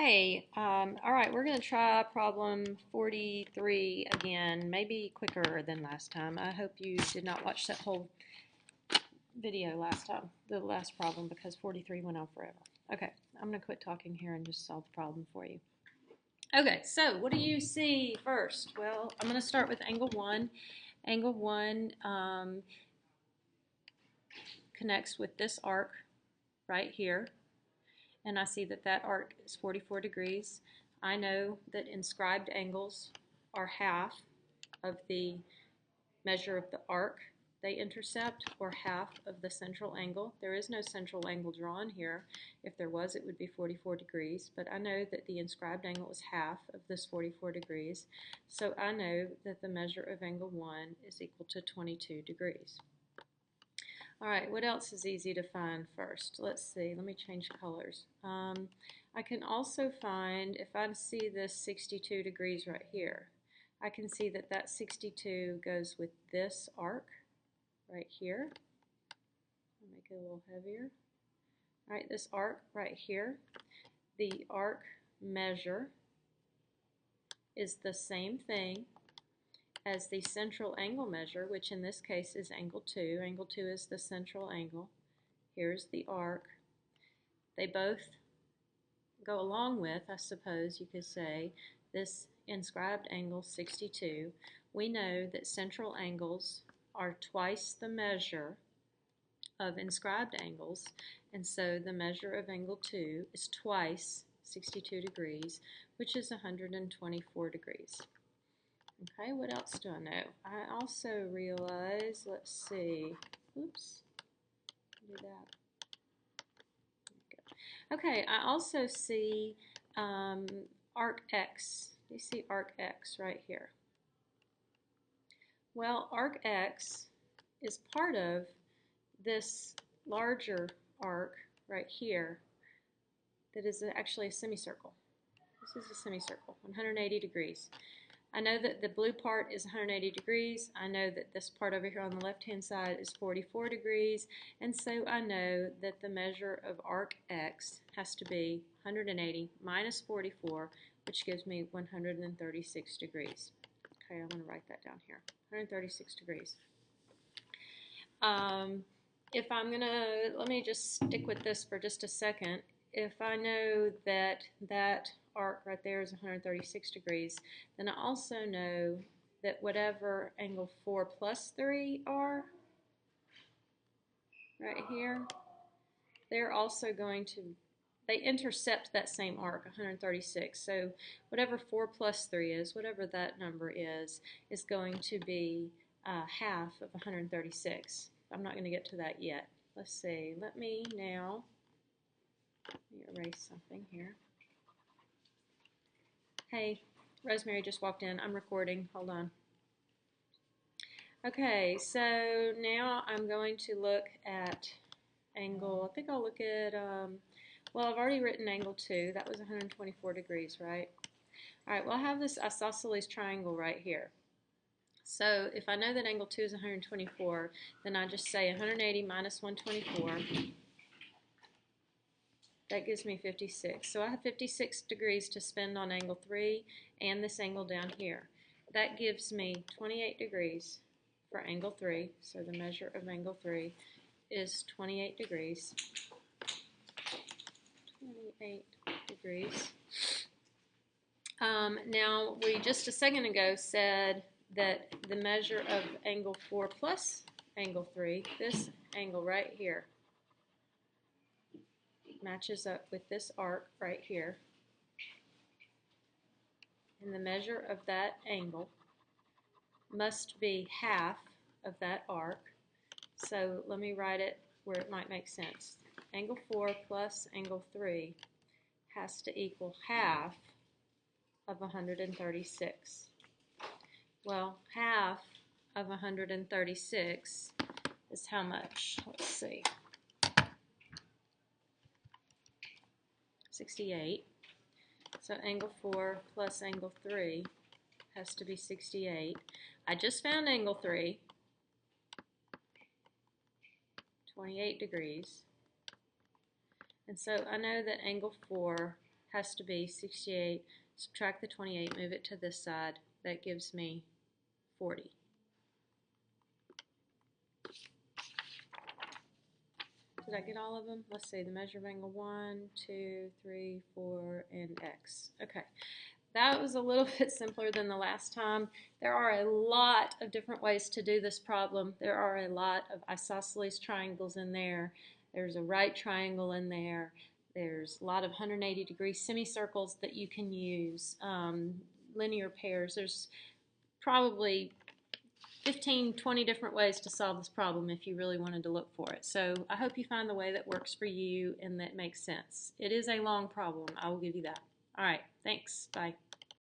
Hey, all right, we're going to try problem 43 again, maybe quicker than last time. I hope you did not watch that whole video last time, the last problem, because 43 went on forever. Okay, I'm going to quit talking here and just solve the problem for you. Okay, so what do you see first? Well, I'm going to start with angle 1. Angle 1 connects with this arc right here. And I see that that arc is 44 degrees. I know that inscribed angles are half of the measure of the arc they intercept, or half of the central angle. There is no central angle drawn here. If there was, it would be 44 degrees, but I know that the inscribed angle is half of this 44 degrees, so I know that the measure of angle 1 is equal to 22 degrees. All right, what else is easy to find first? Let's see, let me change colors. I can also find, if I see this 62 degrees right here, I can see that that 62 goes with this arc right here. I'll make it a little heavier. All right, this arc right here, the arc measure is the same thing as the central angle measure, which in this case is angle 2. Angle 2 is the central angle. Here's the arc. They both go along with, I suppose you could say, this inscribed angle 62. We know that central angles are twice the measure of inscribed angles, and so the measure of angle 2 is twice 62 degrees, which is 124 degrees. Okay, what else do I know? I also realize, let's see, oops, do that. Okay, I also see arc X. You see arc X right here. Well, arc X is part of this larger arc right here that is actually a semicircle. This is a semicircle, 180 degrees. I know that the blue part is 180 degrees. I know that this part over here on the left-hand side is 44 degrees. And so I know that the measure of arc X has to be 180 minus 44, which gives me 136 degrees. Okay, I'm going to write that down here, 136 degrees. If I'm going to, let me just stick with this for just a second. If I know that that arc right there is 136 degrees, then I also know that whatever angle 4 plus 3 are right here, they're also going to, they intercept that same arc, 136. So whatever 4 plus 3 is, whatever that number is going to be half of 136. I'm not going to get to that yet. Let's see. Let me now erase something here. Hey, Rosemary just walked in. I'm recording. Hold on. Okay, so now I'm going to look at angle, I think I'll look at, well, I've already written angle 2. That was 124 degrees, right? All right, well, I have this isosceles triangle right here. So if I know that angle 2 is 124, then I just say 180 minus 124. That gives me 56. So I have 56 degrees to spend on angle 3 and this angle down here. That gives me 28 degrees for angle 3. So the measure of angle 3 is 28 degrees. 28 degrees. Now, we just a second ago said that the measure of angle 4 plus angle 3, this angle right here, matches up with this arc right here. And the measure of that angle must be half of that arc. So let me write it where it might make sense. Angle 4 plus angle 3 has to equal half of 136. Well, half of 136 is how much? Let's see. 68. So angle 4 plus angle 3 has to be 68. I just found angle 3, 28 degrees. And so I know that angle 4 has to be 68. Subtract the 28, move it to this side. That gives me 40. Did I get all of them? Let's see, the measure of angle 1, 2, 3, 4, and x. Okay, that was a little bit simpler than the last time. There are a lot of different ways to do this problem. There are a lot of isosceles triangles in there. There's a right triangle in there. There's a lot of 180-degree semicircles that you can use, linear pairs. There's probably 15, 20 different ways to solve this problem if you really wanted to look for it. So I hope you find the way that works for you and that makes sense. It is a long problem, I will give you that. All right, thanks. Bye.